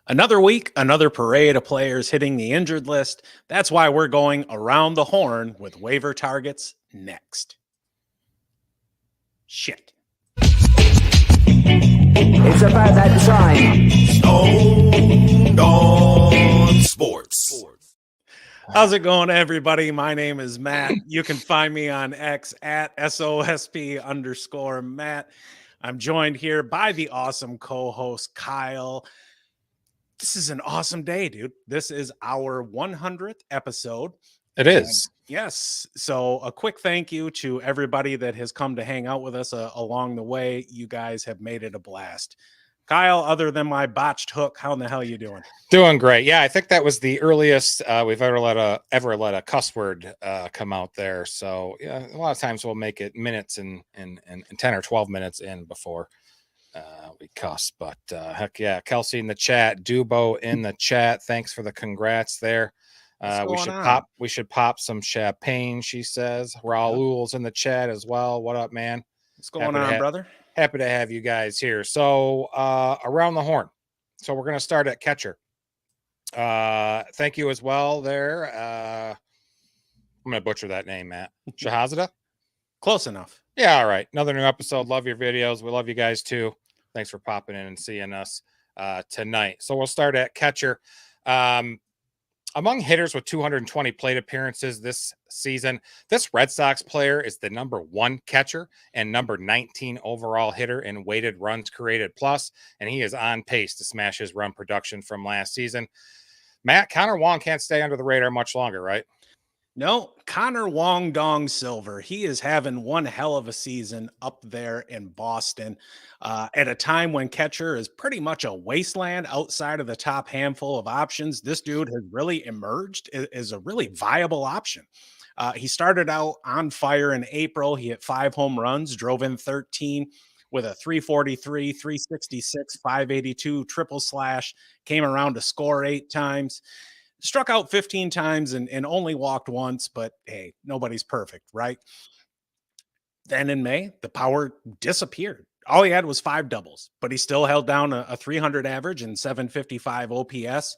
Another week, another parade of players hitting the injured list. That's why we're going around the horn with waiver targets next. Shit. It's about that time. Stoned on Sports. How's it going, everybody? My name is Matt. You can find me on X at SOSP_Matt. I'm joined here by the awesome co-host Kyle. This is an awesome day, dude. This is our 100th episode. It is. Yes. So a quick thank you to everybody that has come to hang out with us along the way. You guys have made it a blast. Kyle, other than my botched hook, how in the hell are you doing? Doing great. Yeah, I think that was the earliest we've ever let a cuss word come out there. So yeah, a lot of times we'll make it minutes and 10 or 12 minutes in before we cuss. But heck yeah, Kelsey in the chat, Dubo in the chat. Thanks for the congrats there. We should pop some champagne, she says. Raul's in the chat as well. What up, man? What's going on, brother? Happy to have you guys here. So around the horn. So we're going to start at catcher. Thank you as well there. I'm going to butcher that name, Matt. Shahazada? Close enough. Yeah, all right. Another new episode. Love your videos. We love you guys too. Thanks for popping in and seeing us tonight. So we'll start at catcher. Among hitters with 220 plate appearances this season, this Red Sox player is the number 1 catcher and number 19 overall hitter in weighted runs created plus, and he is on pace to smash his run production from last season. Matt, Connor Wong can't stay under the radar much longer, right? No, Connor Wong Dong Silver. He is having one hell of a season up there in Boston at a time when catcher is pretty much a wasteland outside of the top handful of options. This dude has really emerged as a really viable option. He started out on fire in April. He hit 5 home runs, drove in 13 with a 343, 366, 582 triple slash, came around to score 8 times. Struck out 15 times and only walked once, but hey, nobody's perfect, right? Then in May, the power disappeared. All he had was 5 doubles, but he still held down a 300 average and 755 OPS.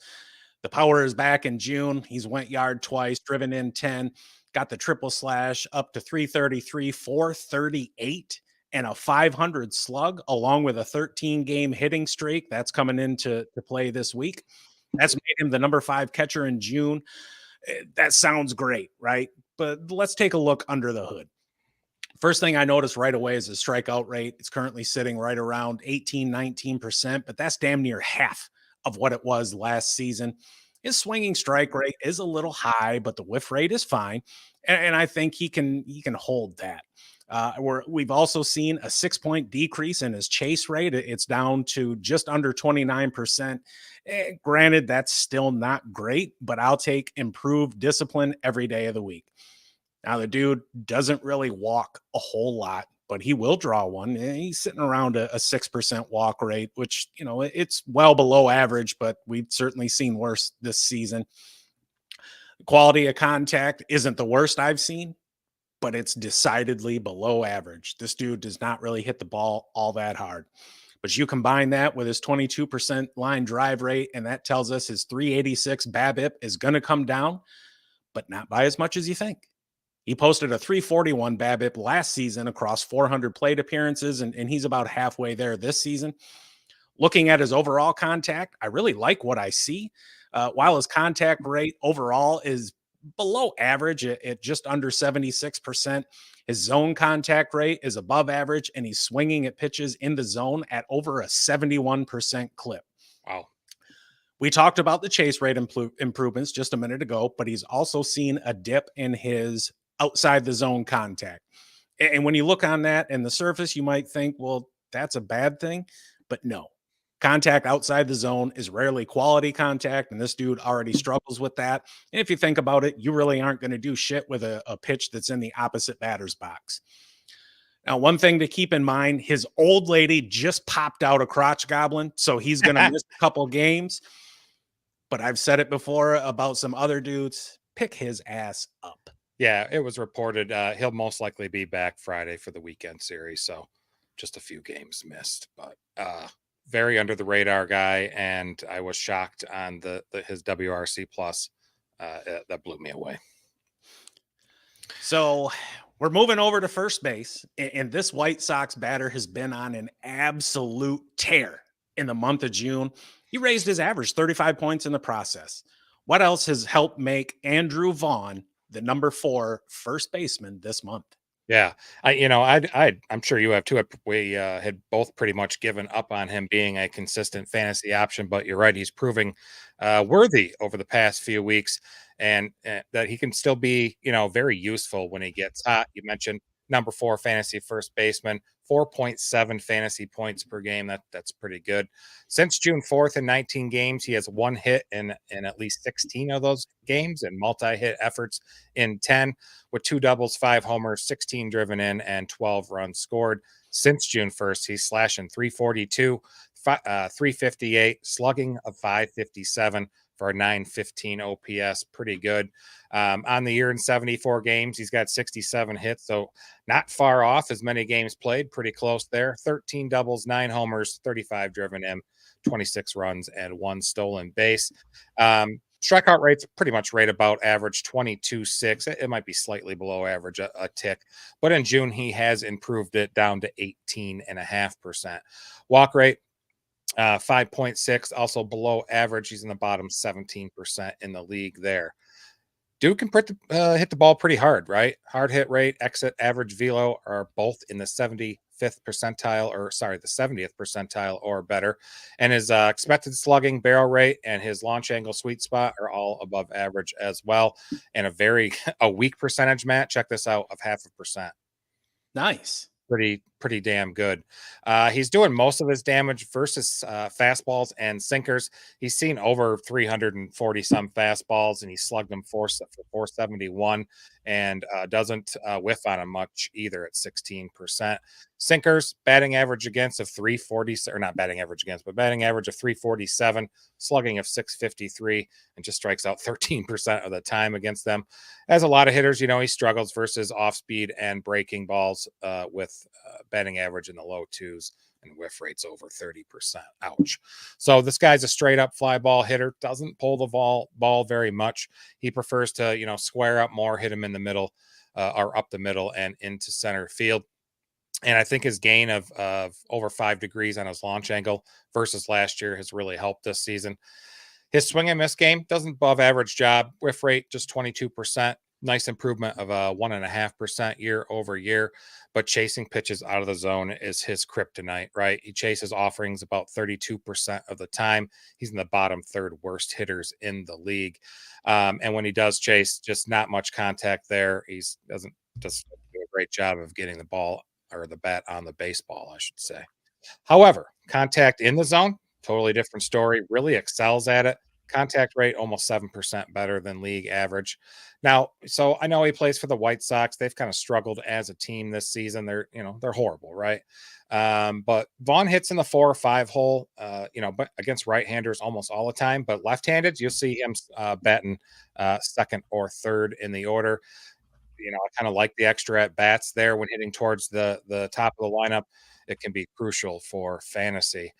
The power is back in June. He's went yard twice, driven in 10, got the triple slash up to 333, 438, and a 500 slug, along with a 13-game hitting streak. That's coming into play this week. That's made him the number 5 catcher in June. That sounds great, right? But let's take a look under the hood. First thing I noticed right away is his strikeout rate. It's currently sitting right around 19%, but that's damn near half of what it was last season. His swinging strike rate is a little high, but the whiff rate is fine. And I think he can hold that. We've also seen a 6-point decrease in his chase rate. It's down to just under 29%. Granted, that's still not great, but I'll take improved discipline every day of the week. Now, the dude doesn't really walk a whole lot, but he will draw one. He's sitting around a 6% walk rate, which, it's well below average, but we've certainly seen worse this season. Quality of contact isn't the worst I've seen, but it's decidedly below average. This dude does not really hit the ball all that hard. But you combine that with his 22% line drive rate, and that tells us his 386 BABIP is going to come down, but not by as much as you think. He posted a 341 BABIP last season across 400 plate appearances, and he's about halfway there this season. Looking at his overall contact, I really like what I see. While his contact rate overall is below average at just under 76%. His zone contact rate is above average, and he's swinging at pitches in the zone at over a 71% clip. Wow. We talked about the chase rate improvements just a minute ago, but he's also seen a dip in his outside the zone contact. And when you look on that and the surface, you might think, well, that's a bad thing, but no. Contact outside the zone is rarely quality contact, and this dude already struggles with that. And if you think about it, you really aren't going to do shit with a pitch that's in the opposite batter's box. Now, one thing to keep in mind, his old lady just popped out a crotch goblin, so he's going to miss a couple games. But I've said it before about some other dudes. Pick his ass up. Yeah, it was reported he'll most likely be back Friday for the weekend series. So just a few games missed, but very under the radar guy, and I was shocked on his WRC plus. That blew me away. So we're moving over to first base, and this White Sox batter has been on an absolute tear in the month of June. He raised his average 35 points in the process. What else has helped make Andrew Vaughn the number 4 first baseman this month? Yeah, I'm sure you have too. We had both pretty much given up on him being a consistent fantasy option, but you're right; he's proving worthy over the past few weeks, and that he can still be, very useful when he gets hot. You mentioned number 4 fantasy first baseman, 4.7 fantasy points per game. That's pretty good. Since June 4th in 19 games, he has 1 hit in at least 16 of those games, and multi-hit efforts in 10, with 2 doubles, 5 homers, 16 driven in, and 12 runs scored. Since June 1st, he's slashing 342, 358, slugging of 557 for a 915 OPS. Pretty good. On the year in 74 games, he's got 67 hits, so not far off as many games played. Pretty close there. 13 doubles, 9 homers, 35 driven in, 26 runs, and 1 stolen base. Strikeout rate's pretty much right about average, 22.6. It might be slightly below average, a tick. But in June, he has improved it down to 18.5%. Walk rate, 5.6, also below average. He's in the bottom 17% in the league there. Dude can hit the ball pretty hard, right? Hard hit rate, exit, average velo are both in the 75th percentile, the 70th percentile or better. And his expected slugging, barrel rate, and his launch angle sweet spot are all above average as well. And a weak percentage, Matt, check this out, of 0.5%. Nice. Pretty damn good. He's doing most of his damage versus fastballs and sinkers. He's seen over 340 some fastballs, and he slugged them for 471, and doesn't whiff on them much either at 16%. Sinkers, batting average against of 340, or not batting average against, but batting average of 347, slugging of 653, and just strikes out 13% of the time against them. As a lot of hitters, he struggles versus off speed and breaking balls with batting average in the low 2s and whiff rates over 30%. Ouch. So this guy's a straight up fly ball hitter, doesn't pull the ball very much. He prefers to, square up more, hit him in the middle or up the middle and into center field. And I think his gain of over 5 degrees on his launch angle versus last year has really helped this season. His swing and miss game doesn't above average job. Whiff rate just 22%. Nice improvement of 1.5% year over year. But chasing pitches out of the zone is his kryptonite, right? He chases offerings about 32% of the time. He's in the bottom third worst hitters in the league. And when he does chase, just not much contact there. He doesn't do a great job of getting the ball or the bat on the baseball, I should say. However, contact in the zone, totally different story. Really excels at it. Contact rate almost 7% better than league average. Now, so I know he plays for the White Sox. They've kind of struggled as a team this season. They're horrible, right? But Vaughn hits in the 4 or 5 hole, but against right-handers almost all the time. But left-handed, you'll see him batting second or third in the order. I kind of like the extra at bats there when hitting towards the top of the lineup. It can be crucial for fantasy.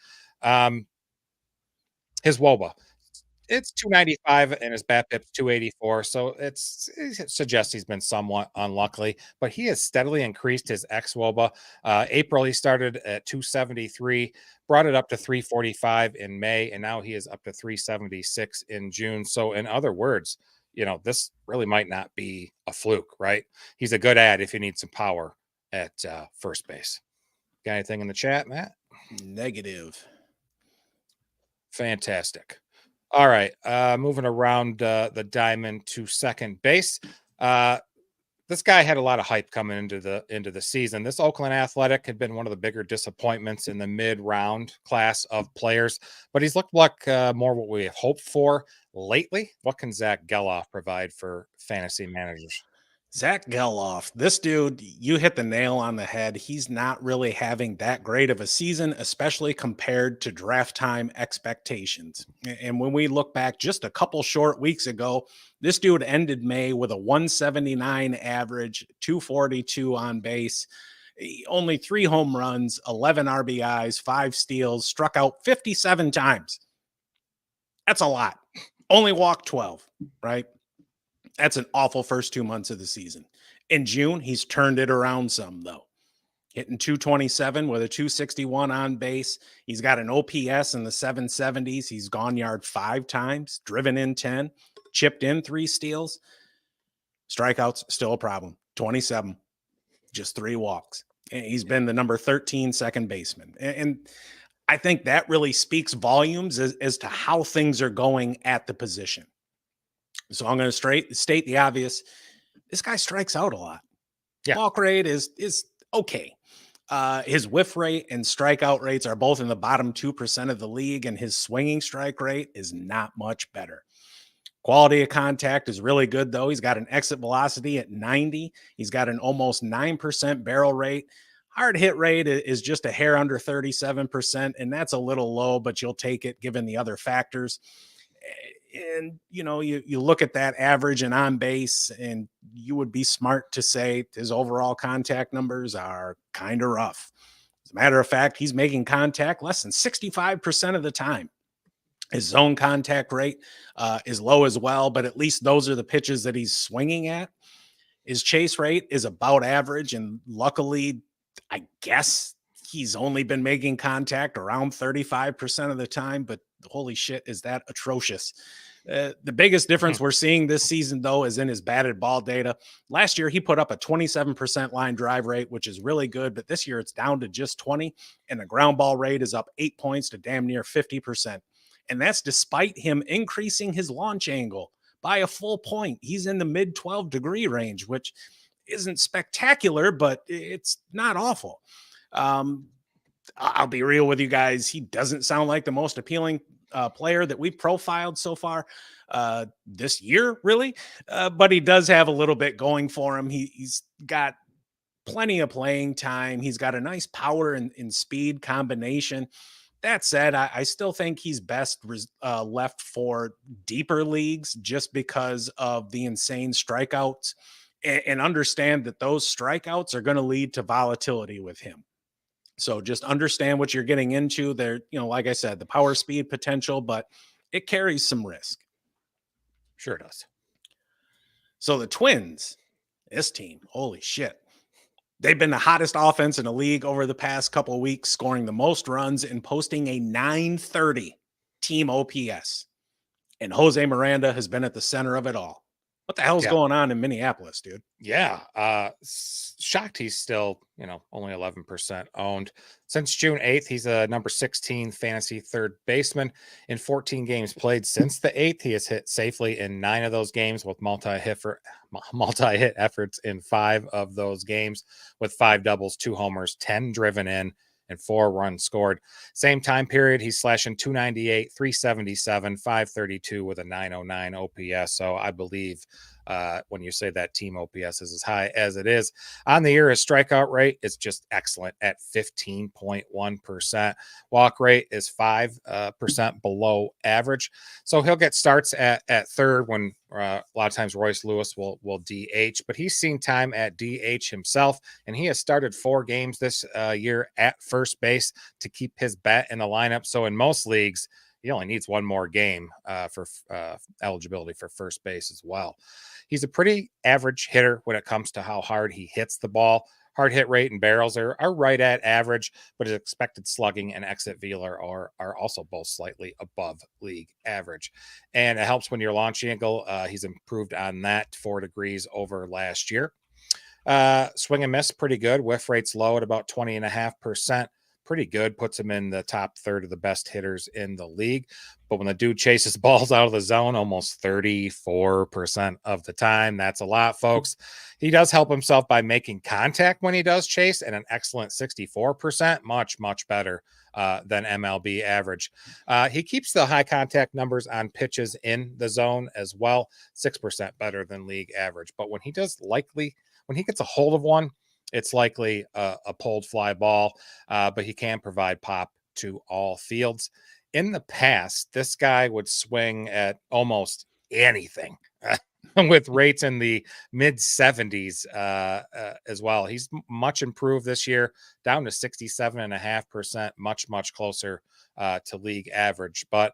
His WOBA, it's 295 and his BABIP's 284. So it suggests he's been somewhat unlucky, but he has steadily increased his xWOBA. April, he started at 273, brought it up to 345 in May, and now he is up to 376 in June. So in other words, this really might not be a fluke, right? He's a good ad if you need some power at first base. Got anything in the chat, Matt? Negative. Fantastic. All right. Moving around the diamond to second base. This guy had a lot of hype coming into the season. This Oakland Athletic had been one of the bigger disappointments in the mid-round class of players, but he's looked like more what we have hoped for lately. What can Zack Gelof provide for fantasy managers? Zack Gelof, this dude, you hit the nail on the head. He's not really having that great of a season, especially compared to draft time expectations. And when we look back just a couple short weeks ago, this dude ended May with a 179 average, 242 on base. Only 3 home runs, 11 RBIs, 5 steals, struck out 57 times. That's a lot. Only walked 12, right? That's an awful first 2 months of the season. In June, he's turned it around some, though. Hitting 227 with a 261 on base. He's got an OPS in the 770s. He's gone yard 5 times, driven in 10, chipped in 3 steals. Strikeouts, still a problem. 27, just 3 walks. And he's been the number 13 second baseman. And I think that really speaks volumes as to how things are going at the position. So I'm going to state the obvious. This guy strikes out a lot. Yeah. Walk rate is okay. His whiff rate and strikeout rates are both in the bottom 2% of the league, and his swinging strike rate is not much better. Quality of contact is really good, though. He's got an exit velocity at 90. He's got an almost 9% barrel rate. Hard hit rate is just a hair under 37%, and that's a little low, but you'll take it given the other factors. And, you look at that average and on base, and you would be smart to say his overall contact numbers are kind of rough. As a matter of fact, he's making contact less than 65% of the time. His zone contact rate is low as well, but at least those are the pitches that he's swinging at. His chase rate is about average, and luckily, I guess he's only been making contact around 35% of the time, but holy shit, is that atrocious. The biggest difference we're seeing this season, though, is in his batted ball data. Last year, he put up a 27% line drive rate, which is really good, but this year it's down to just 20, and the ground ball rate is up 8 points to damn near 50%. And that's despite him increasing his launch angle by a full point. He's in the mid 12-degree range, which isn't spectacular, but it's not awful. I'll be real with you guys. He doesn't sound like the most appealing player that we've profiled so far this year, really. But he does have a little bit going for him. He's got plenty of playing time. He's got a nice power and speed combination. That said, I still think he's best left for deeper leagues just because of the insane strikeouts, and understand that those strikeouts are going to lead to volatility with him. So just understand what you're getting into there. Like I said, the power speed potential, but it carries some risk. Sure does. So the Twins, this team, holy shit. They've been the hottest offense in the league over the past couple of weeks, scoring the most runs and posting a 930 team OPS. And Jose Miranda has been at the center of it all. What the hell's going on in Minneapolis, dude? Yeah. Shocked he's still, only 11% owned. Since June 8th, he's a number 16 fantasy third baseman. In 14 games played since the 8th, he has hit safely in 9 of those games with multi-hit efforts in 5 of those games with 5 doubles, 2 homers, 10 driven in, and 4 runs scored. Same time period, he's slashing 298, 377, 532 with a 909 OPS. So I believe when you say that team OPS is as high as it is. On the year, his strikeout rate is just excellent at 15.1%. Walk rate is 5% below average. So he'll get starts at third when a lot of times Royce Lewis will DH, but he's seen time at DH himself, and he has started 4 games this year at first base to keep his bat in the lineup. So in most leagues, he only needs 1 more game for eligibility for first base as well. He's a pretty average hitter when it comes to how hard he hits the ball. Hard hit rate and barrels are right at average, but his expected slugging and exit velar are also both slightly above league average. And it helps when your launch angle, he's improved on that 4 degrees over last year. Swing and miss, pretty good. Whiff rate's low at about 20.5%. Pretty good, puts him in the top third of the best hitters in the league. But when the dude chases balls out of the zone almost 34% of the time, that's a lot, folks. He does help himself by making contact when he does chase, and an excellent 64%, much better than MLB average. He keeps the high contact numbers on pitches in the zone as well, 6% better than league average. But when he gets a hold of one, it's likely a pulled fly ball, but he can provide pop to all fields. In the past, this guy would swing at almost anything. with rates in the mid 70s as well. He's much improved this year, down to 67.5%, much closer to league average. But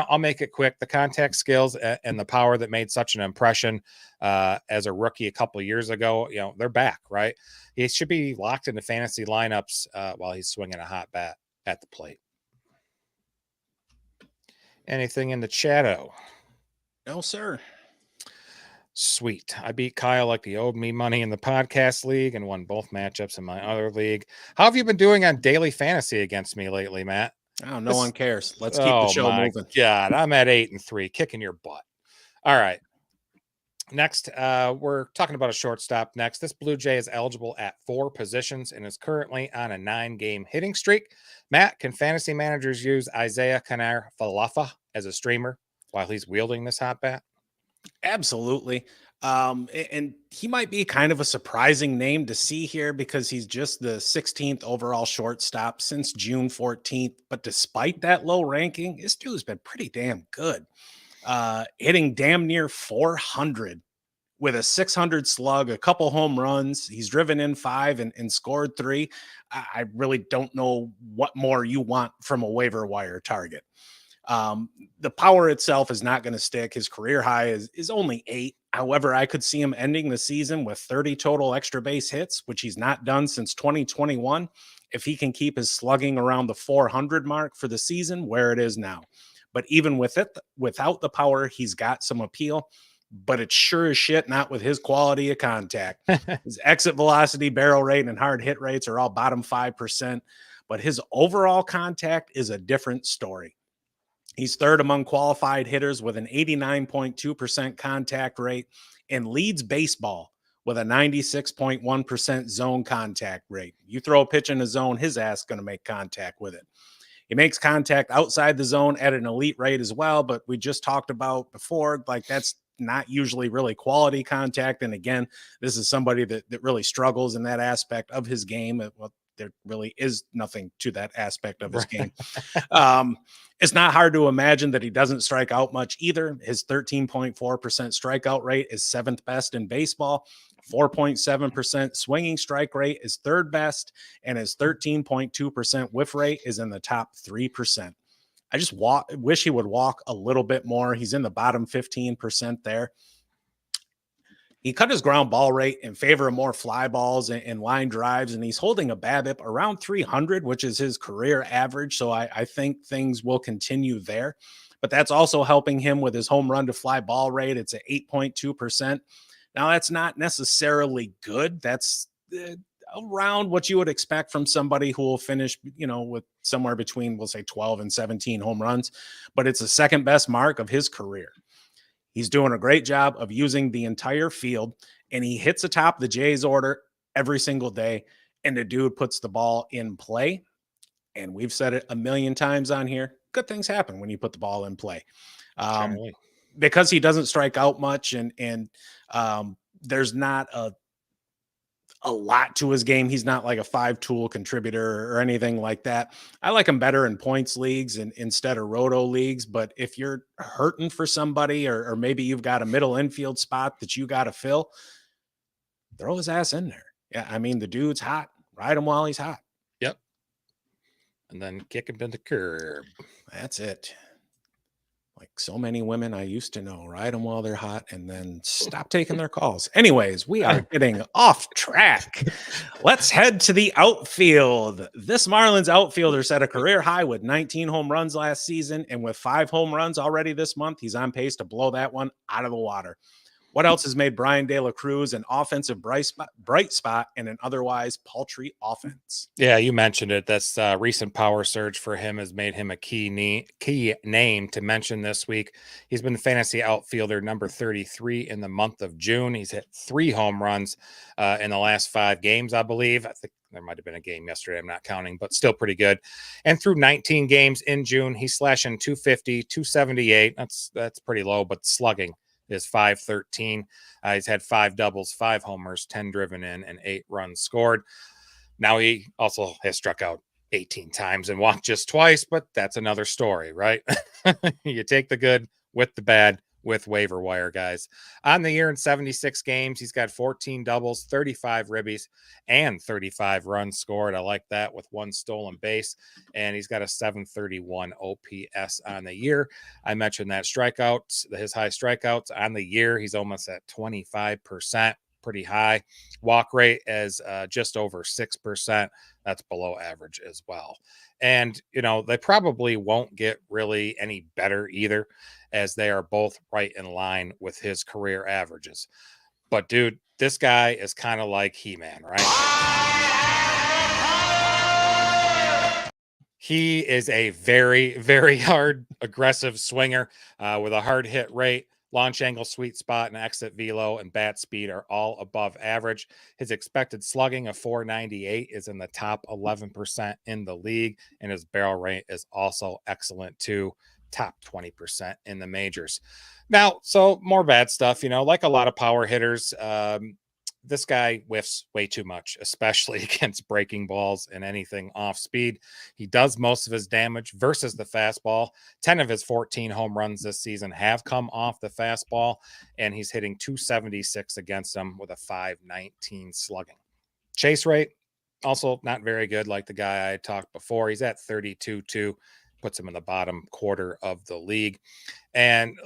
I'll make it quick. The contact skills and the power that made such an impression as a rookie a couple of years ago, they're back, right? He should be locked into fantasy lineups while he's swinging a hot bat at the plate. Anything in the chatto? No, sir. Sweet. I beat Kyle like he owed me money in the podcast league and won both matchups in my other league. How have you been doing on daily fantasy against me lately, Matt? Oh, no one cares. Let's keep the show moving. God, I'm at 8-3, kicking your butt. All right. Next, we're talking about a shortstop next. This Blue Jay is eligible at 4 positions and is currently on a 9-game hitting streak. Matt, can fantasy managers use Isiah Kiner-Falefa as a streamer while he's wielding this hot bat? Absolutely. And he might be kind of a surprising name to see here because he's just the 16th overall shortstop since June 14th. But despite that low ranking, this dude's been pretty damn good. Hitting damn near 400 with a 600 slug, a couple home runs. He's driven in 5 and scored 3. I really don't know what more you want from a waiver wire target. The power itself is not going to stick. His career high is only 8. However, I could see him ending the season with 30 total extra base hits, which he's not done since 2021. If he can keep his slugging around the 400 mark for the season, where it is now. But even with it, without the power, he's got some appeal, but it's sure as shit not with his quality of contact. His exit velocity, barrel rate, and hard hit rates are all bottom 5%, but his overall contact is a different story. He's third among qualified hitters with an 89.2% contact rate and leads baseball with a 96.1% zone contact rate. You throw a pitch in a zone, his ass is going to make contact with it. He makes contact outside the zone at an elite rate as well, but we just talked about before, like that's not usually really quality contact. And again, this is somebody that really struggles in that aspect of his game. Well, there really is nothing to that aspect of his game. It's not hard to imagine that he doesn't strike out much either. His 13.4% strikeout rate is 7th best in baseball. 4.7% swinging strike rate is 3rd best, and his 13.2% whiff rate is in the top 3%. I just wish he would walk a little bit more. He's in the bottom 15% there. He cut his ground ball rate in favor of more fly balls and line drives, and he's holding a BABIP around 300, which is his career average. So I think things will continue there. But that's also helping him with his home run to fly ball rate. It's at 8.2%. Now, that's not necessarily good. That's around what you would expect from somebody who will finish, with somewhere between, we'll say 12 and 17 home runs. But it's the 2nd best mark of his career. He's doing a great job of using the entire field, and he hits atop the Jays order every single day, and the dude puts the ball in play. And we've said it a million times on here. Good things happen when you put the ball in play. Because he doesn't strike out much and there's not a lot to his game. He's not like a 5-tool contributor or anything like that. I like him better in points leagues and instead of roto leagues. But if you're hurting for somebody or maybe you've got a middle infield spot that you got to fill, throw his ass in there. Yeah, I mean, the dude's hot. Ride him while he's hot. Yep. And then kick him to the curb. That's it. Like so many women I used to know, ride them while they're hot and then stop taking their calls. Anyways, we are getting off track. Let's head to the outfield. This Marlins outfielder set a career high with 19 home runs last season, and with 5 home runs already this month, he's on pace to blow that one out of the water. What else has made Bryan De La Cruz an offensive bright spot in an otherwise paltry offense? Yeah, you mentioned it. That's recent power surge for him has made him a key name to mention this week. He's been fantasy outfielder number 33 in the month of June. He's hit 3 home runs in the last 5 games, I believe. I think there might have been a game yesterday. I'm not counting, but still pretty good. And through 19 games in June, he's slashing 250, 278. That's pretty low, but slugging is 513. He's had 5 doubles, 5 homers, 10 driven in, and 8 runs scored. Now he also has struck out 18 times and walked just twice, but that's another story, right? You take the good with the bad with waiver wire guys. On the year in 76 games, he's got 14 doubles, 35 ribbies, and 35 runs scored. I like that with 1 stolen base. And he's got a 731 OPS on the year. I mentioned that strikeouts, his high strikeouts on the year. He's almost at 25%, pretty high. Walk rate is just over 6%. That's below average as well. And, they probably won't get really any better either, as they are both right in line with his career averages. But dude, this guy is kind of like He-Man, right? He is a very, very hard, aggressive swinger with a hard hit rate. Launch angle, sweet spot, and exit velo and bat speed are all above average. His expected slugging of 498 is in the top 11% in the league, and his barrel rate is also excellent too, top 20% in the majors. Now, so more bad stuff, like a lot of power hitters. This guy whiffs way too much, especially against breaking balls and anything off speed. He does most of his damage versus the fastball. 10 of his 14 home runs this season have come off the fastball, and he's hitting 276 against them with a 519 slugging. Chase rate, also not very good, like the guy I talked before. He's at 32.2, puts him in the bottom quarter of the league. And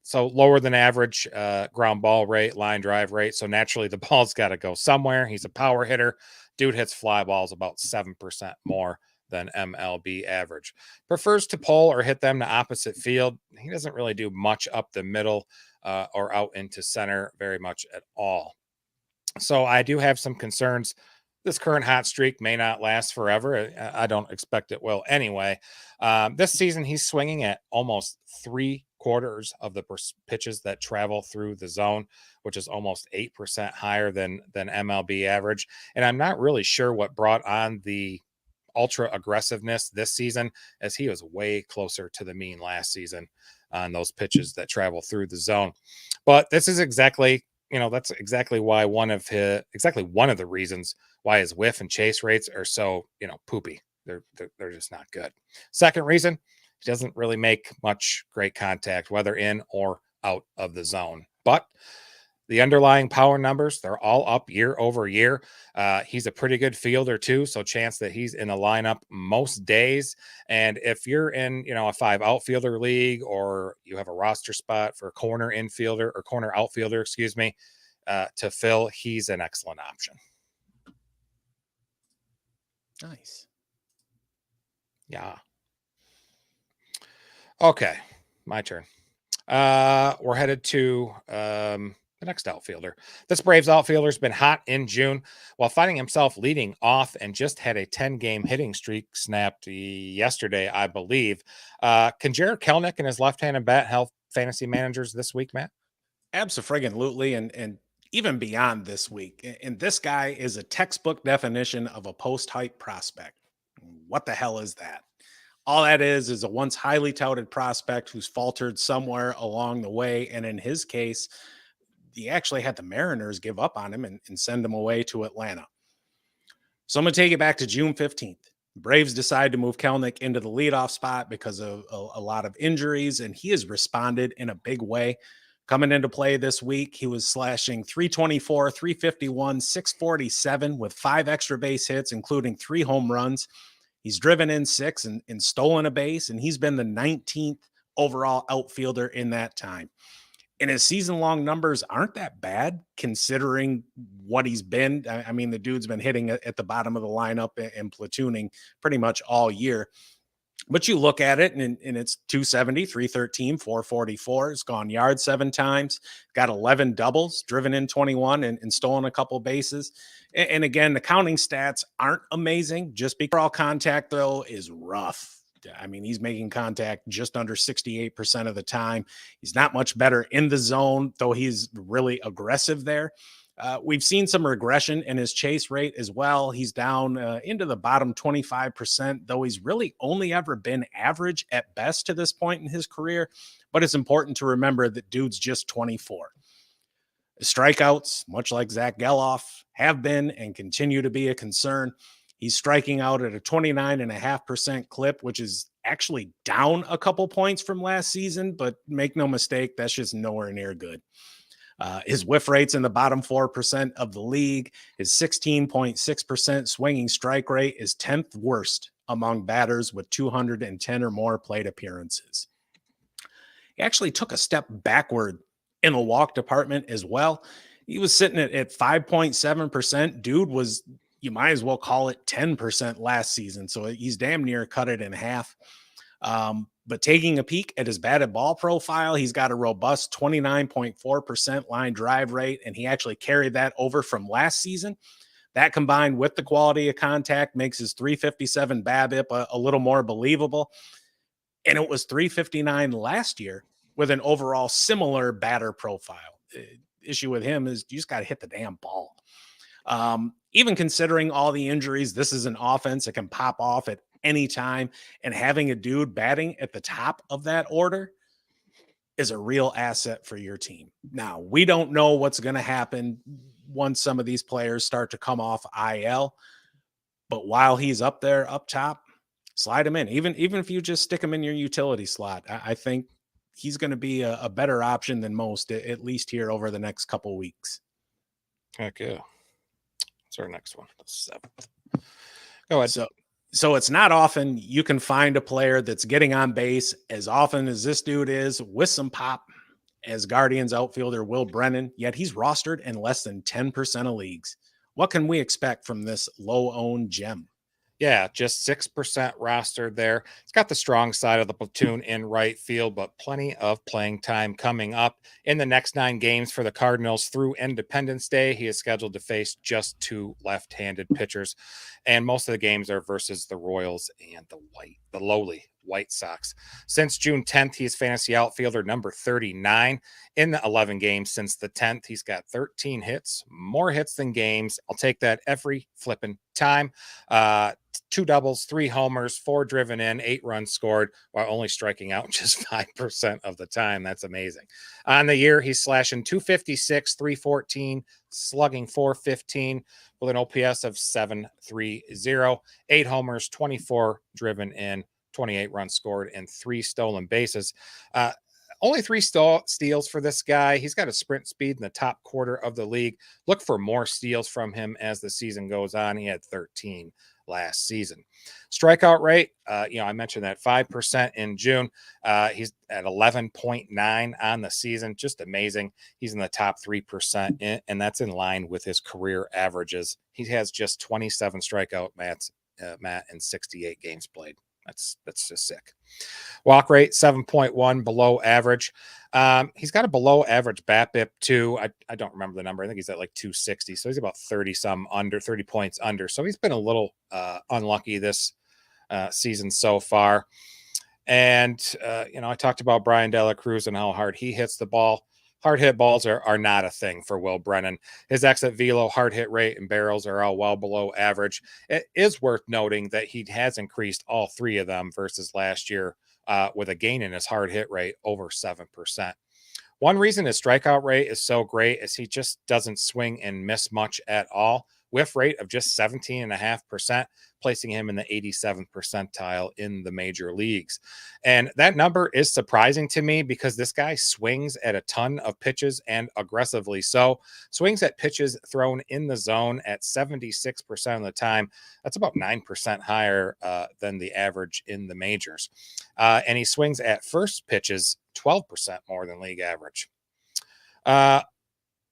so lower than average ground ball rate, line drive rate. So naturally the ball's got to go somewhere. He's a power hitter. Dude hits fly balls about 7% more than MLB average. Prefers to pull or hit them to opposite field. He doesn't really do much up the middle or out into center very much at all. So I do have some concerns. This current hot streak may not last forever. I don't expect it will anyway. This season, he's swinging at almost 3/4 of the pitches that travel through the zone, which is almost 8% higher than MLB average. And I'm not really sure what brought on the ultra aggressiveness this season, as he was way closer to the mean last season on those pitches that travel through the zone. But this is exactly, that's exactly why one of the reasons why his whiff and chase rates are so, poopy. They're just not good. Second reason, he doesn't really make much great contact, whether in or out of the zone. But the underlying power numbers, they're all up year over year. He's a pretty good fielder too, so chance that he's in a lineup most days. And if you're in, a 5 outfielder league, or you have a roster spot for a corner infielder or corner outfielder, to fill, he's an excellent option. Nice. Yeah. Okay, my turn. We're headed to the next outfielder. This Braves outfielder has been hot in June while finding himself leading off, and just had a 10-game hitting streak snapped yesterday, I believe. Can Jared Kelenic and his left-handed bat help fantasy managers this week, Matt? Absolutely. And even beyond this week. And this guy is a textbook definition of a post-hype prospect. What the hell is that? All that is a once highly touted prospect who's faltered somewhere along the way. And in his case, he actually had the Mariners give up on him and send him away to Atlanta. So I'm going to take it back to June 15th. Braves decide to move Kelenic into the leadoff spot because of a lot of injuries, and he has responded in a big way. Coming into play this week, he was slashing 324, 351, 647 with 5 extra base hits, including 3 home runs. He's driven in 6 and stolen a base, and he's been the 19th overall outfielder in that time. And his season-long numbers aren't that bad considering what he's been. I mean, the dude's been hitting at the bottom of the lineup and platooning pretty much all year. But you look at it, and it's 270, 313, 444. It's gone yards 7 times, got 11 doubles, driven in 21, and stolen a couple bases. And again, the counting stats aren't amazing. Just because all contact, though, is rough. I mean, he's making contact just under 68% of the time. He's not much better in the zone, though he's really aggressive there. We've seen some regression in his chase rate as well. He's down into the bottom 25%, though he's really only ever been average at best to this point in his career. But it's important to remember that dude's just 24. Strikeouts, much like Zack Gelof, have been and continue to be a concern. He's striking out at a 29.5% clip, which is actually down a couple points from last season, but make no mistake, that's just nowhere near good. His whiff rate's in the bottom 4% of the league. His 16.6% swinging strike rate is 10th worst among batters with 210 or more plate appearances. He actually took a step backward in the walk department as well. He was sitting at 5.7%. Dude was, you might as well call it 10% last season. So he's damn near cut it in half. But taking a peek at his batted ball profile, he's got a robust 29.4% line drive rate, and he actually carried that over from last season. That combined with the quality of contact makes his 357 BABIP a little more believable. And it was 359 last year with an overall similar batter profile. Issue with him is you just got to hit the damn ball. Even considering all the injuries, this is an offense that can pop off at any time, and having a dude batting at the top of that order is a real asset for your team. Now, we don't know what's going to happen once some of these players start to come off IL, but while he's up there, up top, slide him in. Even if you just stick him in your utility slot, I think he's going to be a better option than most, at least here over the next couple weeks. Heck yeah. What's our next one? The 7th. Go ahead. So it's not often you can find a player that's getting on base as often as this dude is with some pop as Guardians outfielder Will Brennan, yet he's rostered in less than 10% of leagues. What can we expect from this low-owned gem? Yeah, just 6% rostered there. It's got the strong side of the platoon in right field, but plenty of playing time coming up. In the next 9 games for the Cardinals through Independence Day, he is scheduled to face just 2 left-handed pitchers, and most of the games are versus the Royals and the lowly White Sox. Since June 10th, he's fantasy outfielder number 39 in the 11 games since the 10th. He's got 13 hits, more hits than games. I'll take that every flipping time. 2 doubles, 3 homers, 4 driven in, 8 runs scored, while only striking out just 5% of the time. That's amazing. On the year, he's slashing 256, 314, slugging 415 with an OPS of 730, 8 homers, 24 driven in, 28 runs scored, and 3 stolen bases. Only 3 steals for this guy. He's got a sprint speed in the top quarter of the league. Look for more steals from him as the season goes on. He had 13 last season. Strikeout rate, I mentioned that 5% in June. He's at 11.9 on the season. Just amazing. He's in the top 3%, and that's in line with his career averages. He has just 27 strikeout Matt, in 68 games played. That's just sick. Walk rate 7.1, below average. He's got a below average BABIP too. I don't remember the number. I think he's at like 260. So he's about 30 points under. So he's been a little unlucky this season so far. And I talked about Bryan De La Cruz and how hard he hits the ball. Hard hit balls are not a thing for Will Brennan. His exit velo, hard hit rate, and barrels are all well below average. It is worth noting that he has increased all 3 of them versus last year with a gain in his hard hit rate over 7%. One reason his strikeout rate is so great is he just doesn't swing and miss much at all. Whiff rate of just 17.5%, placing him in the 87th percentile in the major leagues. And that number is surprising to me because this guy swings at a ton of pitches and aggressively so. Swings at pitches thrown in the zone at 76% of the time. That's about 9% higher than the average in the majors. And he swings at first pitches 12% more than league average.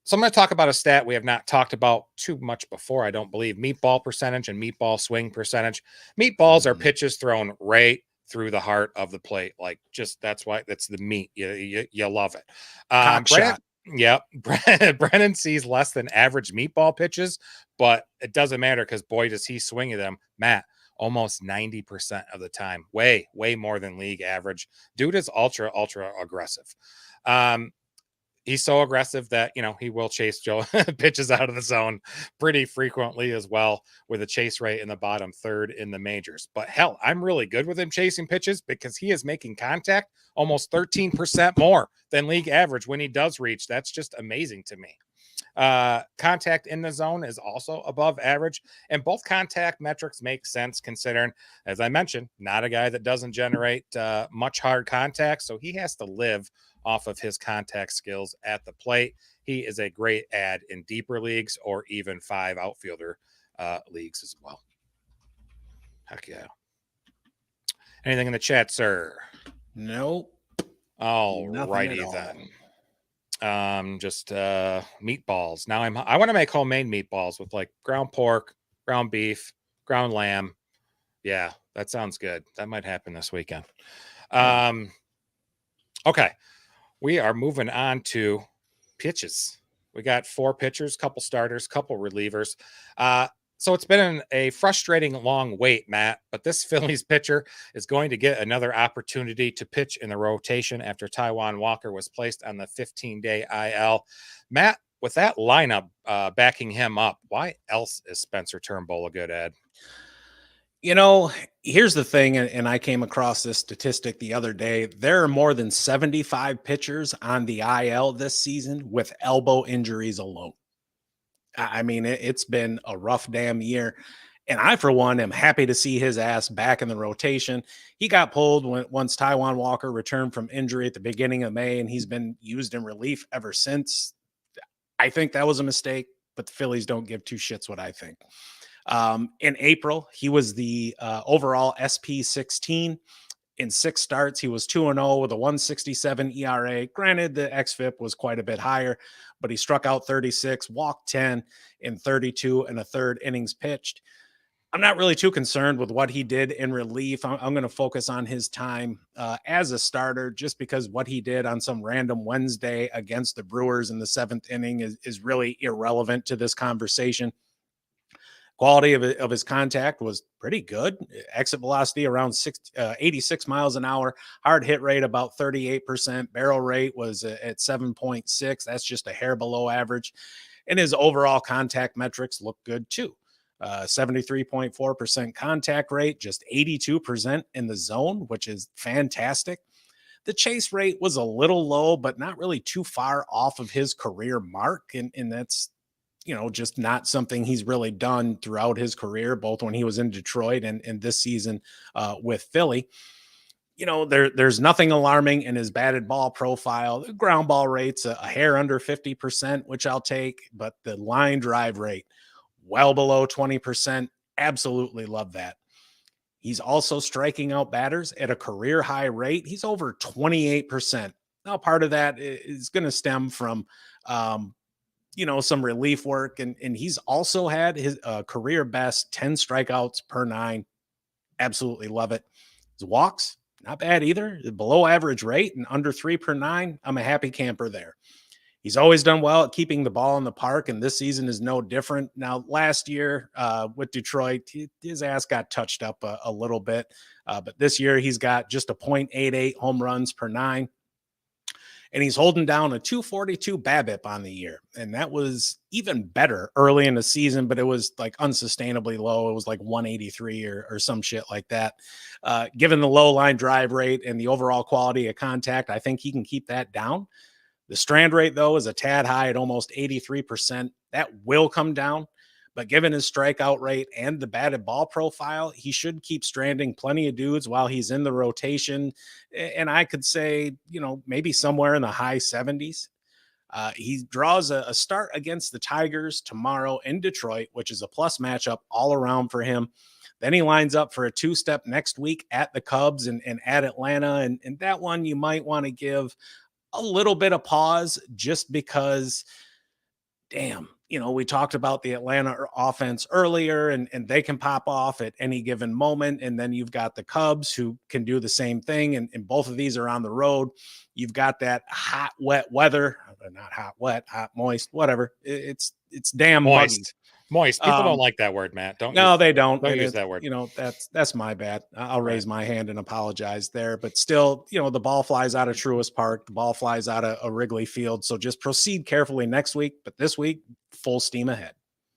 So I'm going to talk about a stat we have not talked about too much before, I don't believe. Meatball percentage and meatball swing percentage. Meatballs are pitches thrown right through the heart of the plate. Like, just that's why that's the meat. You love it. Shot. Yep. Brennan sees less than average meatball pitches, but it doesn't matter because boy, does he swing at them. Matt, almost 90% of the time. Way more than league average. Dude is ultra aggressive. He's so aggressive that, he will chase pitches out of the zone pretty frequently as well, with a chase rate in the bottom 3rd in the majors. But hell, I'm really good with him chasing pitches because he is making contact almost 13% more than league average when he does reach. That's just amazing to me. Contact in the zone is also above average, and both contact metrics make sense considering, as I mentioned, not a guy that doesn't generate much hard contact, so he has to live off of his contact skills at the plate. He is a great add in deeper leagues or even 5 outfielder leagues as well. Heck yeah. Anything in the chat, sir? Nope. All righty then. Just meatballs. Now I want to make homemade meatballs with like ground pork, ground beef, ground lamb. Yeah, that sounds good. That might happen this weekend. Okay. We are moving on to pitches. We got 4 pitchers, couple starters, couple relievers. So it's been a frustrating long wait, Matt, but this Phillies pitcher is going to get another opportunity to pitch in the rotation after Taijuan Walker was placed on the 15-day IL. Matt, with that lineup backing him up, why else is Spencer Turnbull a good ad? You know, here's the thing, and I came across this statistic the other day. There are more than 75 pitchers on the IL this season with elbow injuries alone. I mean, it's been a rough damn year. And I, for one, am happy to see his ass back in the rotation. He got pulled once Taijuan Walker returned from injury at the beginning of May, and he's been used in relief ever since. I think that was a mistake, but the Phillies don't give 2 shits what I think. In April, he was the overall SP16. In 6 starts, he was 2-0 with a 1.67 ERA. Granted, the xFIP was quite a bit higher, but he struck out 36, walked 10 in 32 and a third innings pitched. I'm not really too concerned with what he did in relief. I'm going to focus on his time as a starter, just because what he did on some random Wednesday against the Brewers in the 7th inning is really irrelevant to this conversation. Quality of his contact was pretty good. Exit velocity around 86 miles an hour. Hard hit rate about 38%. Barrel rate was at 7.6. That's just a hair below average. And his overall contact metrics look good too. 73.4% contact rate, just 82% in the zone, which is fantastic. The chase rate was a little low, but not really too far off of his career mark. And that's, just not something he's really done throughout his career, both when he was in Detroit and this season with Philly. There's nothing alarming in his batted ball profile. The ground ball rate's a hair under 50%, which I'll take, but the line drive rate, well below 20%. Absolutely love that. He's also striking out batters at a career high rate. He's over 28%. Now, part of that is going to stem from, some relief work. And he's also had his career best 10 strikeouts per 9. Absolutely love it. His walks, not bad either. Below average rate and under 3 per 9. I'm a happy camper there. He's always done well at keeping the ball in the park, and this season is no different. Now, last year with Detroit, his ass got touched up a little bit. But this year he's got just a 0.88 home runs per 9. And he's holding down a 242 BABIP on the year. And that was even better early in the season, but it was like unsustainably low. It was like 183 or some shit like that. Given the low line drive rate and the overall quality of contact, I think he can keep that down. The strand rate, though, is a tad high at almost 83%. That will come down. But given his strikeout rate and the batted ball profile, he should keep stranding plenty of dudes while he's in the rotation. And I could say, maybe somewhere in the high 70s. He draws a start against the Tigers tomorrow in Detroit, which is a plus matchup all around for him. Then he lines up for a 2-step next week at the Cubs and at Atlanta. And that one you might want to give a little bit of pause just because, damn, we talked about the Atlanta offense earlier, and they can pop off at any given moment. And then you've got the Cubs who can do the same thing. And both of these are on the road. You've got that hot, wet weather, not hot, wet, hot, moist, whatever. It's damn Moist. muggy. Moist. People don't like that word, Matt. They don't. Don't use that word. That's my bad. I'll raise my hand and apologize there. But still, the ball flies out of Truist Park. The ball flies out of Wrigley Field. So just proceed carefully next week. But this week, full steam ahead.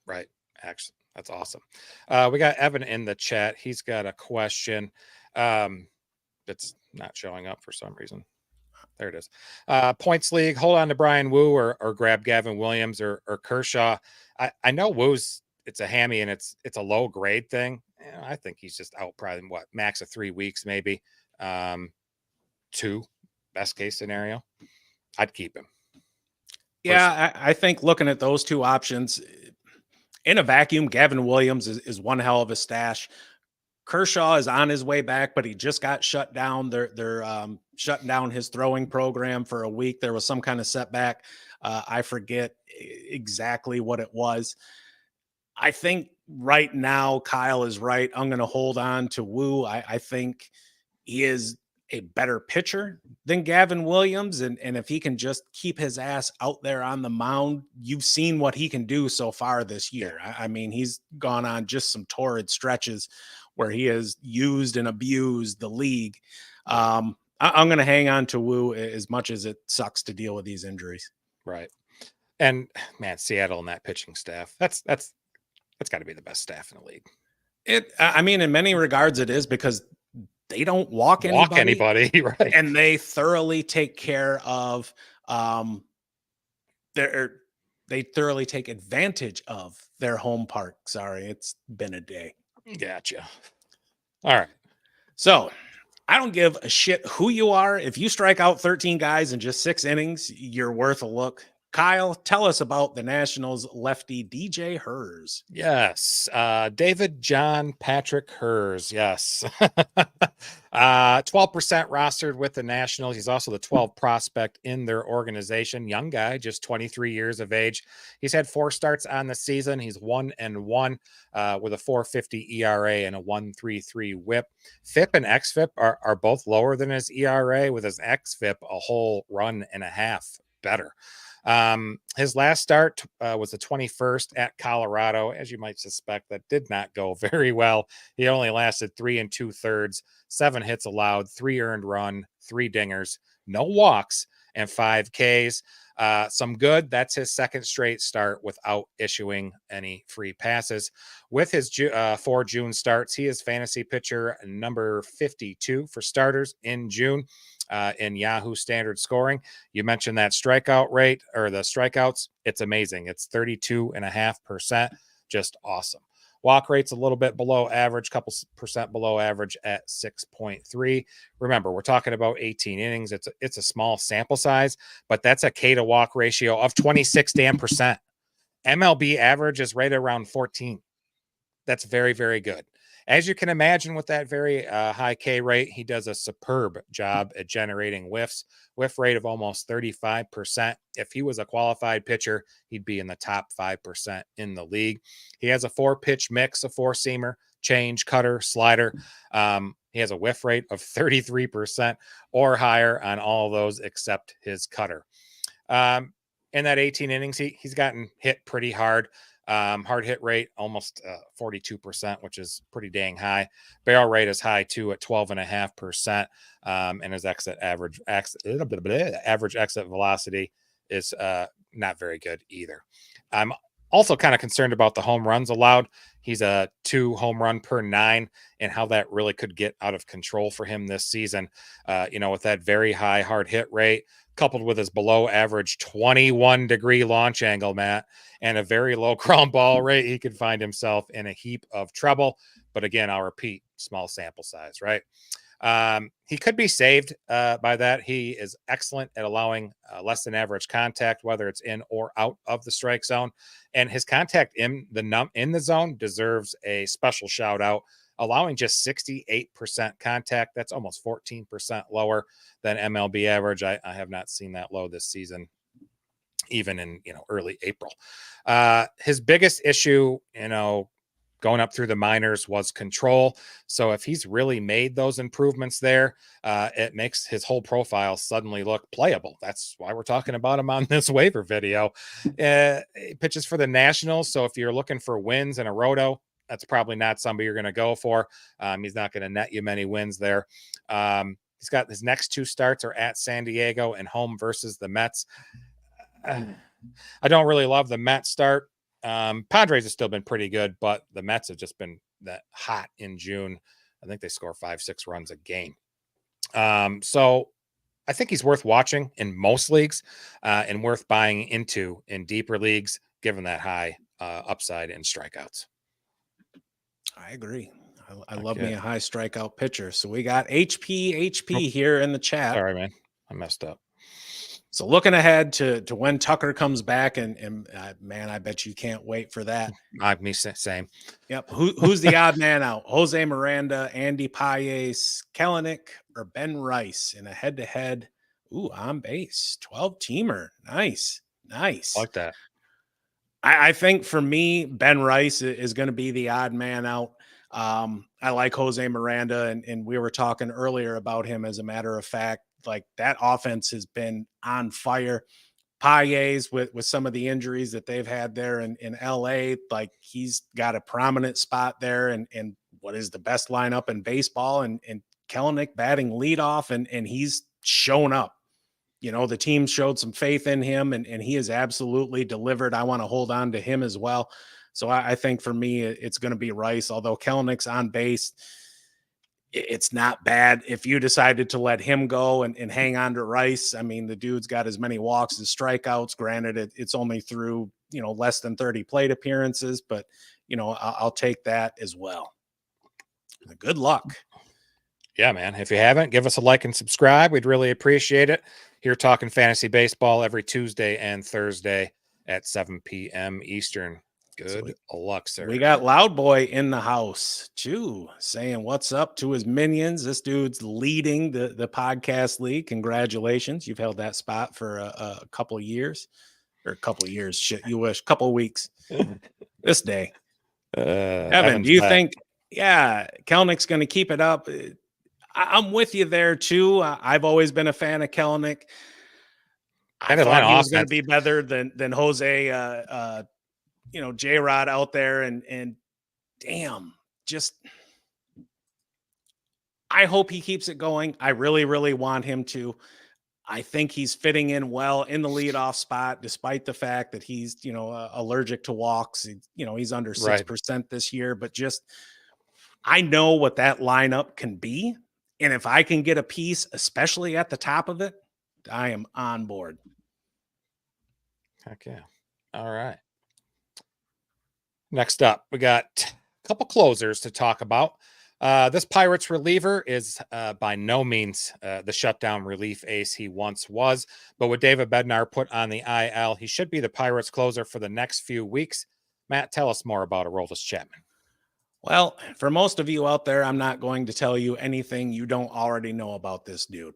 Right. Actually, that's awesome. We got Evan in the chat. He's got a question that's not showing up for some reason. There it is. Points league. Hold on to Brian Wu or grab Gavin Williams or Kershaw. I know Wu's it's a hammy and it's a low grade thing. I think he's just out probably max of 3 weeks, maybe 2 best case scenario. I'd keep him. Yeah, I think looking at those two options in a vacuum, Gavin Williams is one hell of a stash. Kershaw is on his way back, but he just got shut down. They're shutting down his throwing program for a week. There was some kind of setback. I forget exactly what it was. I think right now Kyle is right. I'm going to hold on to Wu. I think he is a better pitcher than Gavin Williams. And if he can just keep his ass out there on the mound, you've seen what he can do so far this year. I mean, he's gone on just some torrid stretches where he has used and abused the league. I'm going to hang on to Wu as much as it sucks to deal with these injuries. Right. And man, Seattle and that pitching staff, that's got to be the best staff in the league. I mean, in many regards it is, because they don't walk anybody, right? And they thoroughly take care of they thoroughly take advantage of their home park. Sorry, it's been a day. Gotcha. All right. So I don't give a shit who you are. If you strike out 13 guys in just 6 innings, you're worth a look. Kyle, tell us about the Nationals lefty DJ Herz. Yes. David John Patrick Herz. Yes. 12% rostered with the Nationals. He's also the 12th prospect in their organization. Young guy, just 23 years of age. He's had 4 starts on the season. He's 1-1 with a 4.50 ERA and a 1.33 WHIP. FIP and XFIP are both lower than his ERA, with his XFIP a whole run and a half better. His last start was the 21st at Colorado. As you might suspect, that did not go very well. He only lasted 3 2/3, 7 hits allowed, 3 earned run, 3 dingers, no walks, and 5 Ks. Some good. That's his second straight start without issuing any free passes. With his 4 June starts, he is fantasy pitcher number 52 for starters in June. In Yahoo standard scoring. You mentioned that strikeout rate, or the strikeouts. It's amazing. It's 32.5%. Just awesome. Walk rate's a little bit below average, couple percent below average at 6.3. Remember, we're talking about 18 innings. It's a small sample size, but that's a K to walk ratio of 26%. MLB average is right around 14. That's very, very good. As you can imagine, with that very high K rate, he does a superb job at generating whiffs. Whiff rate of almost 35%. If he was a qualified pitcher, he'd be in the top 5% in the league. He has a 4-pitch mix, a 4-seamer, change, cutter, slider. He has a whiff rate of 33% or higher on all of those except his cutter. In that 18 innings, he's gotten hit pretty hard. Hard hit rate almost 42%, which is pretty dang high. Barrel rate is high too at 12.5%. And his average exit velocity is not very good either. I'm also kind of concerned about the home runs allowed. He's a 2 home run per 9, and how that really could get out of control for him this season. With that very high hard hit rate, coupled with his below average 21-degree launch angle, Matt, and a very low ground ball rate, he could find himself in a heap of trouble. But again, I'll repeat, small sample size, right? He could be saved by that. He is excellent at allowing less than average contact, whether it's in or out of the strike zone. And his contact in the zone deserves a special shout out, allowing just 68% contact. That's almost 14% lower than MLB average. I have not seen that low this season, even in early April. His biggest issue, going up through the minors, was control. So if he's really made those improvements there, it makes his whole profile suddenly look playable. That's why we're talking about him on this waiver video. He pitches for the Nationals. So if you're looking for wins in a roto, that's probably not somebody you're going to go for. He's not going to net you many wins there. He's got his next 2 starts are at San Diego and home versus the Mets. I don't really love the Mets start. Padres have still been pretty good, but the Mets have just been that hot in June. I think they score 5-6 runs a game. So I think he's worth watching in most leagues and worth buying into in deeper leagues, given that high upside in strikeouts. I agree. I love me a high strikeout pitcher. So we got HP here in the chat. Sorry, man. I messed up. So looking ahead to when Tucker comes back, and man, I bet you can't wait for that. Me same. Yep. Who's the odd man out? Jose Miranda, Andy Paez, Kelenic, or Ben Rice in a head-to-head? Ooh, on base, 12-teamer. Nice. I like that. I think for me, Ben Rice is going to be the odd man out. I like Jose Miranda, and we were talking earlier about him. As a matter of fact, like that offense has been on fire. Paez with some of the injuries that they've had there in LA, like he's got a prominent spot there, and what is the best lineup in baseball, and Kelenic batting leadoff, and he's shown up. You know, the team showed some faith in him, and he has absolutely delivered. I want to hold on to him as well. So I think for me, it's going to be Rice, although Kelenic's on base. It's not bad if you decided to let him go and hang on to Rice. I mean, the dude's got as many walks as strikeouts. Granted, it's only through, less than 30 plate appearances, but, I'll take that as well. Good luck. Yeah, man. If you haven't, give us a like and subscribe. We'd really appreciate it. Here talking fantasy baseball every Tuesday and Thursday at 7 p.m. Eastern. Good luck, sir. We got Loud Boy in the house, too, saying what's up to his minions. This dude's leading the podcast league. Congratulations. You've held that spot for a couple of years. Or a couple of years. Shit, you wish. Couple of weeks. This day. Evan, do you think, Kelenic's going to keep it up? I'm with you there, too. I've always been a fan of Kelenic. I thought he was going to be better than Jose J-Rod out there, and damn, just I hope he keeps it going. I really, really want him to. I think he's fitting in well in the leadoff spot, despite the fact that he's, allergic to walks. He's under 6% this year, but just I know what that lineup can be. And if I can get a piece, especially at the top of it, I am on board. Heck yeah. All right. Next up, we got a couple closers to talk about. This Pirates reliever is by no means the shutdown relief ace he once was, but with David Bednar put on the IL, he should be the Pirates closer for the next few weeks. Matt, tell us more about Aroldis Chapman. Well, for most of you out there, I'm not going to tell you anything you don't already know about this dude.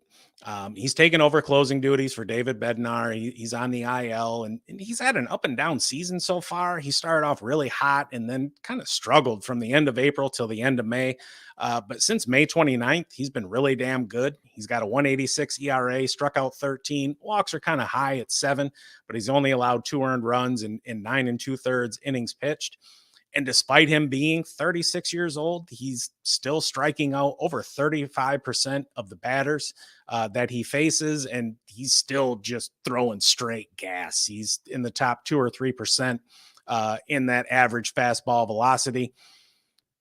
He's taken over closing duties for David Bednar. He's on the IL, and he's had an up and down season so far. He started off really hot and then kind of struggled from the end of April till the end of May. But since May 29th, he's been really damn good. He's got a 1.86 ERA, struck out 13. Walks are kind of high at 7, but he's only allowed 2 earned runs in 9 2/3 innings pitched. And despite him being 36 years old, he's still striking out over 35% of the batters that he faces, and he's still just throwing straight gas. He's in the top 2 or 3% in that average fastball velocity.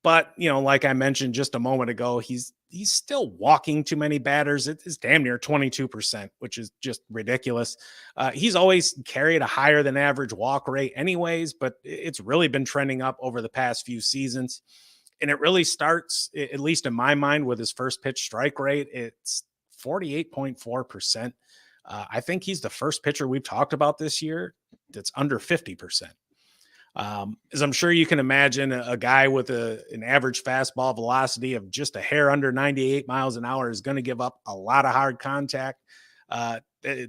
But, like I mentioned just a moment ago, he's still walking too many batters. It's damn near 22%, which is just ridiculous. He's always carried a higher than average walk rate anyways, but it's really been trending up over the past few seasons. And it really starts, at least in my mind, with his first pitch strike rate. It's 48.4%. I think he's the first pitcher we've talked about this year that's under 50%. As I'm sure you can imagine, a guy with an average fastball velocity of just a hair under 98 miles an hour is going to give up a lot of hard contact.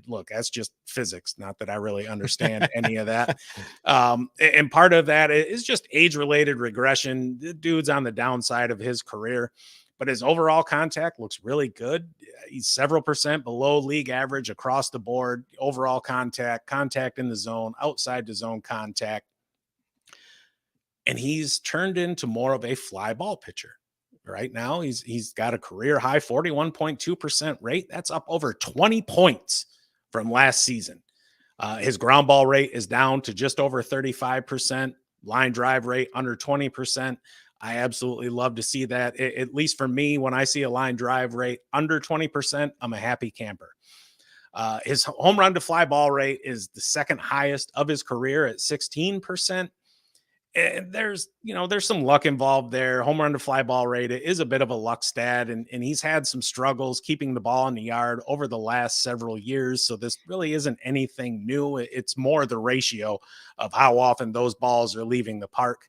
Look, that's just physics. Not that I really understand any of that. And part of that is just age-related regression. The dude's on the downside of his career, but his overall contact looks really good. He's several percent below league average across the board. Overall contact in the zone, outside the zone contact. And he's turned into more of a fly ball pitcher. Right now, he's got a career high 41.2% rate. That's up over 20 points from last season. His ground ball rate is down to just over 35%. Line drive rate under 20%. I absolutely love to see that. At least for me, when I see a line drive rate under 20%, I'm a happy camper. His home run to fly ball rate is the second highest of his career at 16%. And there's some luck involved there. Home run to fly ball rate is a bit of a luck stat, and he's had some struggles keeping the ball in the yard over the last several years. So this really isn't anything new. It's more the ratio of how often those balls are leaving the park.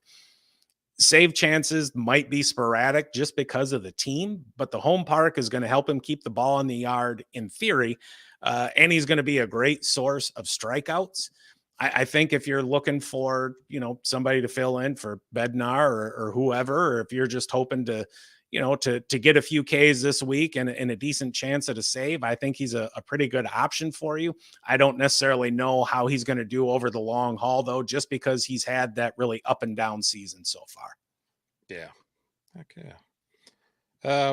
Save chances might be sporadic just because of the team, but the home park is going to help him keep the ball in the yard in theory. And he's going to be a great source of strikeouts. I think if you're looking for, somebody to fill in for Bednar or whoever, or if you're just hoping to, to get a few Ks this week and a decent chance at a save, I think he's a pretty good option for you. I don't necessarily know how he's going to do over the long haul, though, just because he's had that really up and down season so far. Yeah. Okay.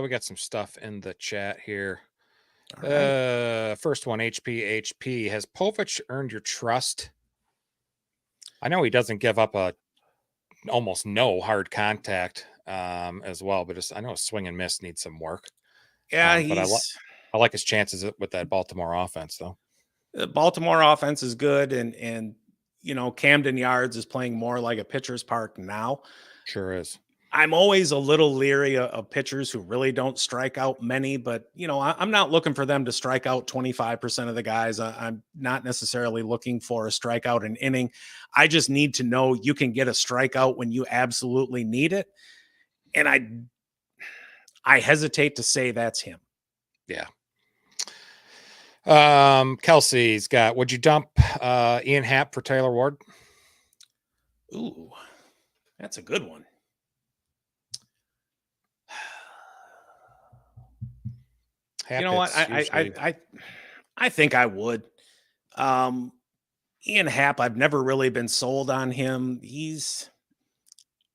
We got some stuff in the chat here. Right. First one, HP. Has Povich earned your trust? I know he doesn't give up almost no hard contact as well, but I know his swing and miss needs some work. Yeah, but I like his chances with that Baltimore offense, though. The Baltimore offense is good, and Camden Yards is playing more like a pitcher's park now. Sure is. I'm always a little leery of pitchers who really don't strike out many, but I'm not looking for them to strike out 25% of the guys. I'm not necessarily looking for a strikeout an inning. I just need to know you can get a strikeout when you absolutely need it. And I hesitate to say that's him. Yeah. Kelsey's got, would you dump Ian Happ for Taylor Ward? Ooh, that's a good one. You know what? I think I would. Ian Happ, I've never really been sold on him.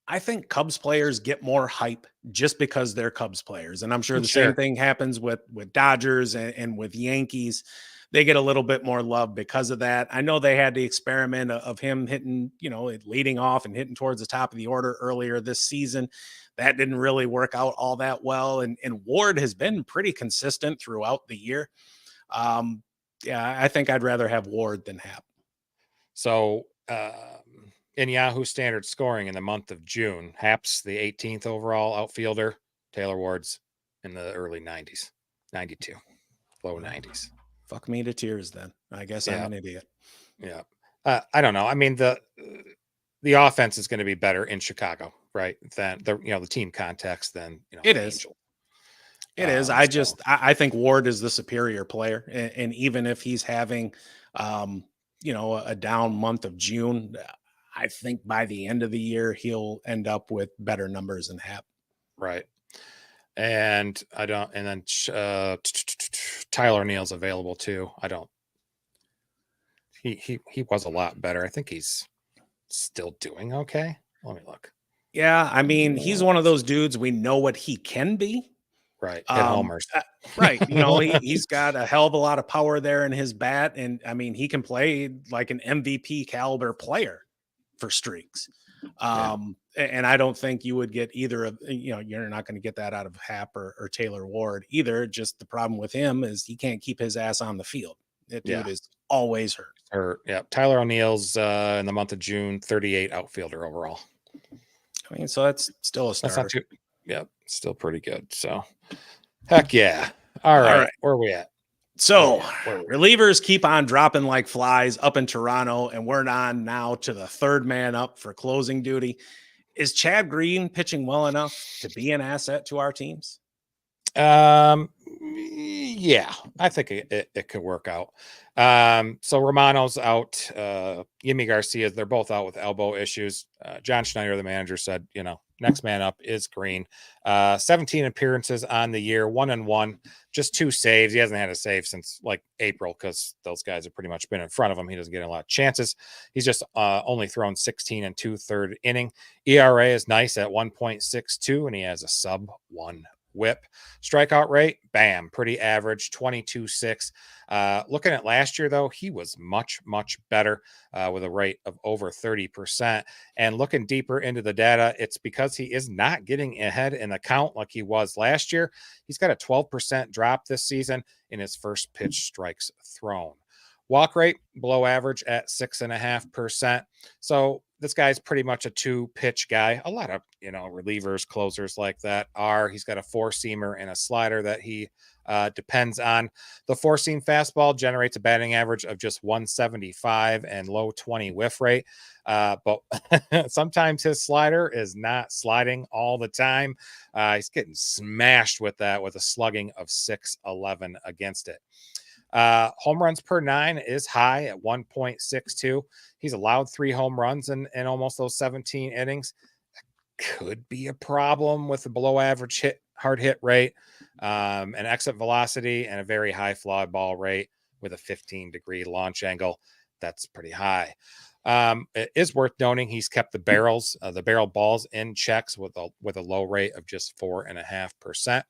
I think Cubs players get more hype just because they're Cubs players. And I'm sure the same thing happens with Dodgers and with Yankees. They get a little bit more love because of that. I know they had the experiment of him hitting, leading off and hitting towards the top of the order earlier this season. That didn't really work out all that well. And Ward has been pretty consistent throughout the year. I think I'd rather have Ward than Happ. So in Yahoo standard scoring in the month of June, Happ's the 18th overall outfielder. Taylor Ward's in the early 90s, 92, low 90s. Fuck me to tears then. I guess I'm an idiot. Yeah. I don't know. I mean, the offense is going to be better in Chicago, right? Than the team context than it is. Angel. It is. I think Ward is the superior player, and even if he's having, a down month of June, I think by the end of the year he'll end up with better numbers than Happ. Right. And then Tyler O'Neill's available too. He was a lot better. I think he's still doing okay. Let me look. Yeah, I mean, he's one of those dudes, we know what he can be. Right. Hit homers. Right. He's got a hell of a lot of power there in his bat. And I mean, he can play like an MVP caliber player for streaks. And I don't think you would get either of, you're not going to get that out of Happ or Taylor Ward either. Just the problem with him is he can't keep his ass on the field. That dude is always hurt. Yeah. Tyler O'Neill's in the month of June, 38 outfielder overall. I mean, so that's still a starter. That's not too, still pretty good. So heck yeah. All right. Where are we at? So relievers keep on dropping like flies up in Toronto, and we're on now to the third man up for closing duty. Is Chad Green pitching well enough to be an asset to our teams? Yeah, I think it could work out. So Romano's out. Yimi Garcia, they're both out with elbow issues. John Schneider, the manager, said, next man up is Green. 17 appearances on the year, 1-1, just 2 saves. He hasn't had a save since like April because those guys have pretty much been in front of him. He doesn't get a lot of chances. He's just only thrown 16 2/3 inning. ERA is nice at 1.62, and he has a sub 1 whip. Strikeout rate, bam, pretty average, 22.6. Looking at last year, though, he was much, much better with a rate of over 30%. And looking deeper into the data, it's because he is not getting ahead in the count like he was last year. He's got a 12% drop this season in his first pitch strikes thrown. Walk rate below average at 6.5%. So this guy's pretty much a 2-pitch guy. A lot of, relievers, closers like that are. He's got a 4-seamer and a slider that he depends on. The 4-seam fastball generates a batting average of just 175 and low 20 whiff rate. But sometimes his slider is not sliding all the time. He's getting smashed with that with a slugging of 611 against it. Home runs per 9 is high at 1.62. He's allowed 3 home runs in almost those 17 innings. Could be a problem with the below average hard hit rate, an exit velocity, and a very high fly ball rate with a 15-degree launch angle. That's pretty high. It is worth noting he's kept the barrel balls in checks with a low rate of just 4.5%.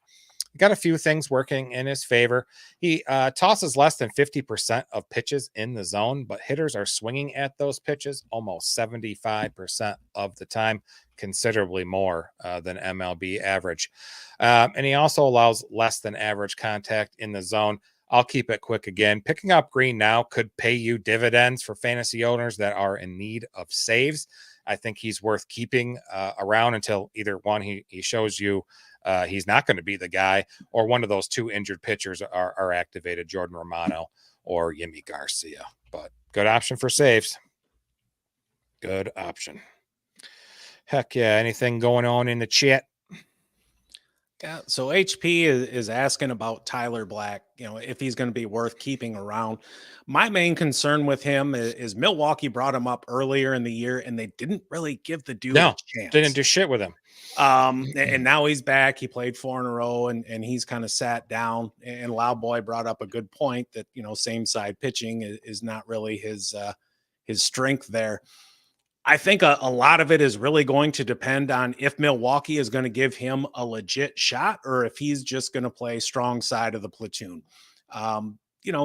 Got a few things working in his favor. He tosses less than 50% of pitches in the zone, but hitters are swinging at those pitches almost 75% of the time, considerably more than MLB average. And he also allows less than average contact in the zone. I'll keep it quick again. Picking up Green now could pay you dividends for fantasy owners that are in need of saves. I think he's worth keeping around until either one, he shows you he's not going to be the guy, or one of those 2 injured pitchers are activated, Jordan Romano or Yimi Garcia. But good option for saves. Good option. Heck yeah. Anything going on in the chat? Yeah, so HP is asking about Tyler Black, if he's going to be worth keeping around. My main concern with him is Milwaukee brought him up earlier in the year, and they didn't really give the dude a chance. Didn't do shit with him. And now he's back. He played 4 in a row, and he's kind of sat down. And Loud Boy brought up a good point that, same side pitching is not really his strength there. I think a lot of it is really going to depend on if Milwaukee is going to give him a legit shot or if he's just going to play strong side of the platoon.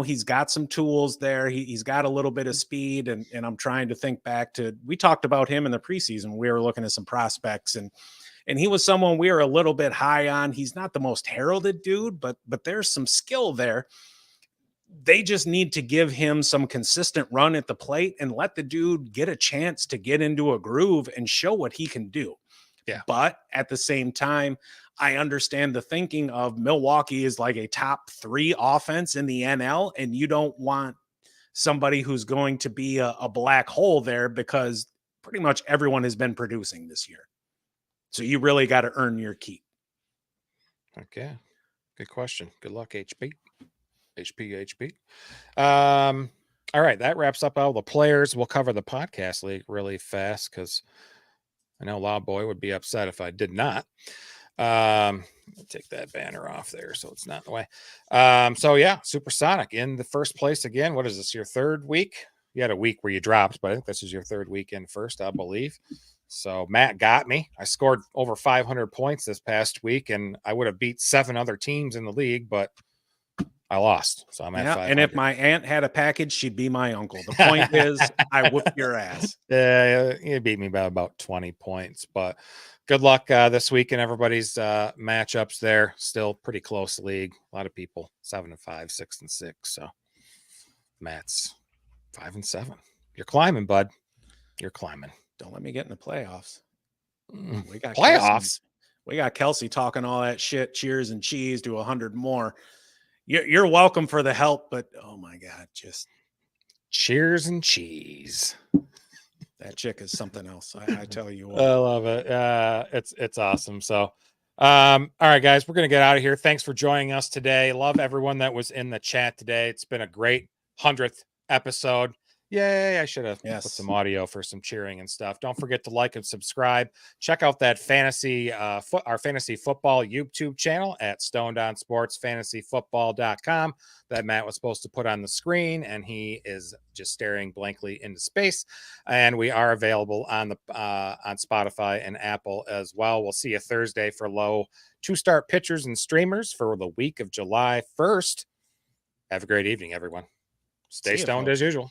He's got some tools there. He's got a little bit of speed, and I'm trying to think back to, we talked about him in the preseason. We were looking at some prospects, and he was someone we were a little bit high on. He's not the most heralded dude, but there's some skill there. They just need to give him some consistent run at the plate and let the dude get a chance to get into a groove and show what he can do. Yeah. But at the same time, I understand the thinking of Milwaukee is like a top 3 offense in the NL, and you don't want somebody who's going to be a black hole there because pretty much everyone has been producing this year. So you really got to earn your keep. Okay. Good question. Good luck, HP. HP. All right, that wraps up all the players. We'll cover the podcast league really fast because I know Loud Boy would be upset if I did not. Take that banner off there so it's not in the way. So yeah, Supersonic in the first place again. What is this, your 3rd week? You had a week where you dropped, but I think this is your 3rd week in first, I believe. So Matt got me. I scored over 500 points this past week, and I would have beat 7 other teams in the league, but I lost. So I'm at 500. And if my aunt had a package, she'd be my uncle. The point is, I whooped your ass. You beat me by about 20 points, but good luck this week in everybody's matchups there. Still pretty close league. A lot of people 7-5, 6-6. So Matt's 5-7. You're climbing, bud. You're climbing. Don't let me get in the playoffs. We got playoffs. We got Kelsey talking all that shit. Cheers and cheese to 100 more. You're welcome for the help, but oh my God, just cheers and cheese. That chick is something else. I tell you what. I love it. It's awesome. So, all right, guys, we're going to get out of here. Thanks for joining us today. Love everyone that was in the chat today. It's been a great 100th episode. Yay, I should have put Yes. some audio for some cheering and stuff. Don't forget to like and subscribe. Check out that our fantasy football YouTube channel at stonedonsportsfantasyfootball.com that Matt was supposed to put on the screen, and he is just staring blankly into space. And we are available on Spotify and Apple as well. We'll see you Thursday for low 2-start pitchers and streamers for the week of July 1st. Have a great evening, everyone. Stay See ya, stoned folks. as usual.